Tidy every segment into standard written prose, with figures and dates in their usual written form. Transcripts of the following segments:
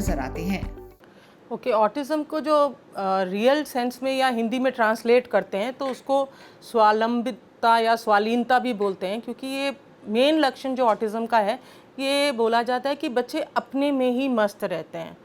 नजर आते हैं। ओके, ऑटिज्म को जो रियल सेंस में या हिंदी में ट्रांसलेट करते हैं तो उसको स्वावलंबिता या स्वालीनता भी बोलते हैं, क्योंकि ये मेन लक्षण जो ऑटिज्म का है, ये बोला जाता है कि बच्चे अपने में ही मस्त रहते हैं।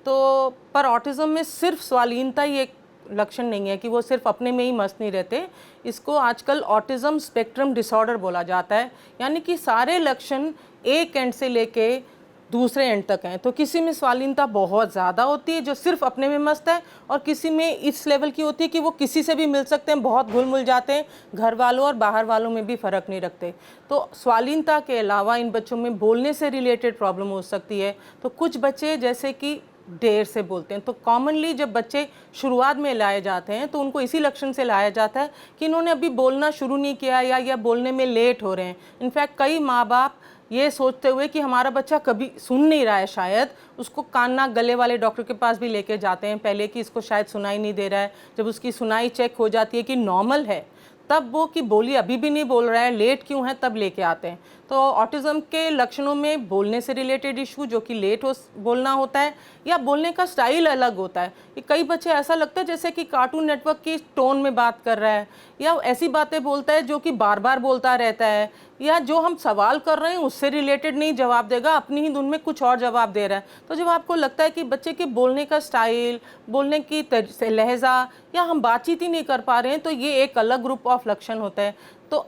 तो पर ऑटिज्म में सिर्फ स्वालीनता ही एक लक्षण नहीं है कि वो सिर्फ अपने में ही मस्त नहीं रहते। इसको आजकल ऑटिज्म स्पेक्ट्रम डिसऑर्डर बोला जाता है, यानी कि सारे लक्षण एक एंड से लेके दूसरे एंड तक हैं। तो किसी में स्वालीनता बहुत ज़्यादा होती है जो सिर्फ अपने में मस्त है, और किसी में इस लेवल की होती है कि वो किसी से भी मिल सकते हैं, बहुत घुल मिल जाते हैं, घर वालों और बाहर वालों में भी फ़र्क नहीं रखते। तो स्वालीनता के अलावा इन बच्चों में बोलने से रिलेटेड प्रॉब्लम हो सकती है। तो कुछ बच्चे जैसे कि देर से बोलते हैं, तो कॉमनली जब बच्चे शुरुआत में लाए जाते हैं तो उनको इसी लक्षण से लाया जाता है कि इन्होंने अभी बोलना शुरू नहीं किया या बोलने में लेट हो रहे हैं। इनफैक्ट कई माँ बाप ये सोचते हुए कि हमारा बच्चा कभी सुन नहीं रहा है, शायद उसको कान नाक गले वाले डॉक्टर के पास भी लेके जाते हैं पहले कि इसको शायद सुनाई नहीं दे रहा है। जब उसकी सुनाई चेक हो जाती है कि नॉर्मल है, तब वो कि बोली अभी भी नहीं बोल रहा है, लेट क्यों है, तब लेके आते हैं। तो ऑटिज्म के लक्षणों में बोलने से रिलेटेड इशू जो कि लेट बोलना होता है, या बोलने का स्टाइल अलग होता है कि कई बच्चे ऐसा लगता है जैसे कि कार्टून नेटवर्क की टोन में बात कर रहा है, या ऐसी बातें बोलता है जो कि बार बार बोलता रहता है, या जो हम सवाल कर रहे हैं उससे रिलेटेड नहीं जवाब देगा, अपनी ही धुन में कुछ और जवाब दे रहा है। तो जब आपको लगता है कि बच्चे के बोलने का स्टाइल, बोलने की लहजा, या हम बातचीत ही नहीं कर पा रहे हैं, तो ये एक अलग ग्रुप ऑफ लक्षण होता है। तो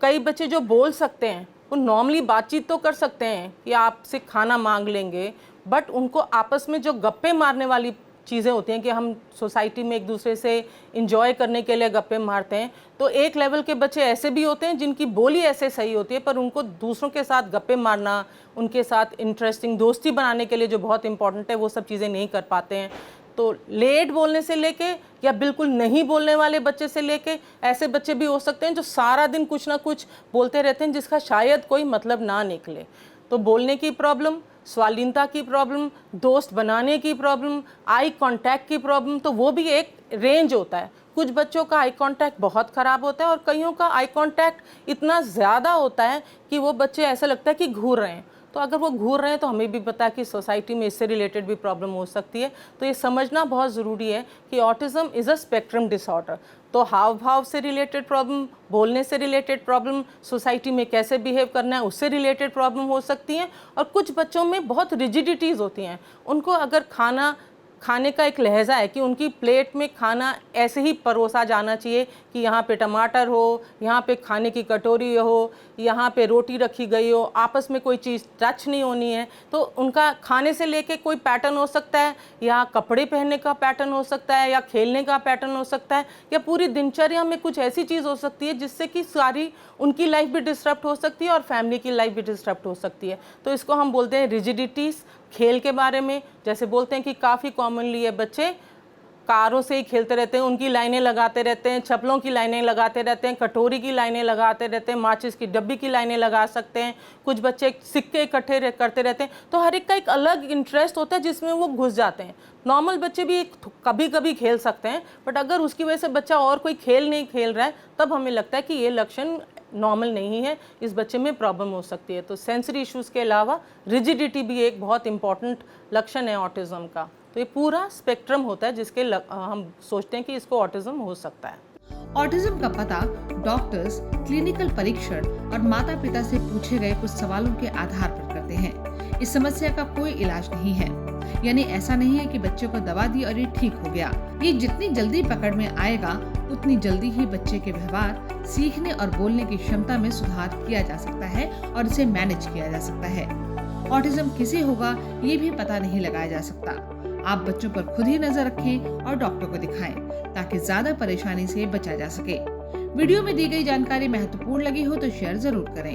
कई बच्चे जो बोल सकते हैं वो नॉर्मली बातचीत तो कर सकते हैं कि आपसे खाना मांग लेंगे, बट उनको आपस में जो गप्पे मारने वाली चीज़ें होती हैं कि हम सोसाइटी में एक दूसरे से इंजॉय करने के लिए गप्पे मारते हैं, तो एक लेवल के बच्चे ऐसे भी होते हैं जिनकी बोली ऐसे सही होती है, पर उनको दूसरों के साथ गप्पे मारना, उनके साथ इंटरेस्टिंग दोस्ती बनाने के लिए जो बहुत इंपॉर्टेंट है, वो सब चीज़ें नहीं कर पाते हैं। तो लेट बोलने से लेके या बिल्कुल नहीं बोलने वाले बच्चे से लेके ऐसे बच्चे भी हो सकते हैं जो सारा दिन कुछ ना कुछ बोलते रहते हैं जिसका शायद कोई मतलब ना निकले। तो बोलने की प्रॉब्लम, स्वालीनता की प्रॉब्लम, दोस्त बनाने की प्रॉब्लम, आई कांटेक्ट की प्रॉब्लम, तो वो भी एक रेंज होता है। कुछ बच्चों का आई कांटेक्ट बहुत ख़राब होता है और कईयों का आई कांटेक्ट इतना ज़्यादा होता है कि वो बच्चे ऐसा लगता है कि घूर रहे हैं। तो अगर वो घूर रहे हैं तो हमें भी पता है कि सोसाइटी में इससे रिलेटेड भी प्रॉब्लम हो सकती है। तो ये समझना बहुत ज़रूरी है कि autism is a spectrum disorder. तो हाव भाव से रिलेटेड प्रॉब्लम, बोलने से रिलेटेड प्रॉब्लम, सोसाइटी में कैसे बिहेव करना है उससे रिलेटेड प्रॉब्लम हो सकती हैं। और कुछ बच्चों में बहुत रिजिडिटीज़ होती हैं, उनको अगर खाने का एक लहजा है कि उनकी प्लेट में खाना ऐसे ही परोसा जाना चाहिए कि यहाँ पे टमाटर हो, यहाँ पे खाने की कटोरी हो, यहाँ पे रोटी रखी गई हो, आपस में कोई चीज़ टच नहीं होनी है। तो उनका खाने से लेके कोई पैटर्न हो सकता है, या कपड़े पहनने का पैटर्न हो सकता है, या खेलने का पैटर्न हो सकता है, या पूरी दिनचर्या में कुछ ऐसी चीज़ हो सकती है जिससे कि सारी उनकी लाइफ भी डिस्टर्ब हो सकती है और फैमिली की लाइफ भी डिस्टर्ब हो सकती है। तो इसको हम बोलते हैं रिजिडिटीज़। खेल के बारे में जैसे बोलते हैं कि काफ़ी कॉमनली है बच्चे कारों से ही खेलते रहते हैं, उनकी लाइनें लगाते रहते हैं, चप्पलों की लाइनें लगाते रहते हैं, कटोरी की लाइनें लगाते रहते हैं, माचिस की डब्बी की लाइनें लगा सकते हैं। कुछ बच्चे सिक्के इकट्ठे करते रहते हैं। तो हर एक का एक अलग इंटरेस्ट होता है जिसमें वो घुस जाते हैं। नॉर्मल बच्चे भी कभी कभी खेल सकते हैं, बट अगर उसकी वजह से बच्चा और कोई खेल नहीं खेल रहा है, तब हमें लगता है कि ये लक्षण नॉर्मल नहीं है, इस बच्चे में प्रॉब्लम हो सकती है। तो सेंसरी इश्यूज़ के अलावा रिजिडिटी भी एक बहुत इंपॉर्टेंट लक्षण है ऑटिज़म का। तो ये पूरा स्पेक्ट्रम होता है जिसके हम सोचते हैं कि इसको ऑटिज़म हो सकता है। ऑटिज्म का पता डॉक्टर्स क्लिनिकल परीक्षण और माता पिता से पूछे गए कुछ सवालों के आधार पर करते हैं। इस समस्या का कोई इलाज नहीं है, यानी ऐसा नहीं है कि बच्चे को दवा दी और ये ठीक हो गया। ये जितनी जल्दी पकड़ में आएगा उतनी जल्दी ही बच्चे के व्यवहार, सीखने और बोलने की क्षमता में सुधार किया जा सकता है और इसे मैनेज किया जा सकता है। ऑटिज्म किसे होगा ये भी पता नहीं लगाया जा सकता। आप बच्चों पर खुद ही नजर रखें और डॉक्टर को दिखाएं ताकि ज्यादा परेशानी से बचा जा सके। वीडियो में दी गई जानकारी महत्वपूर्ण लगी हो तो शेयर जरूर करें।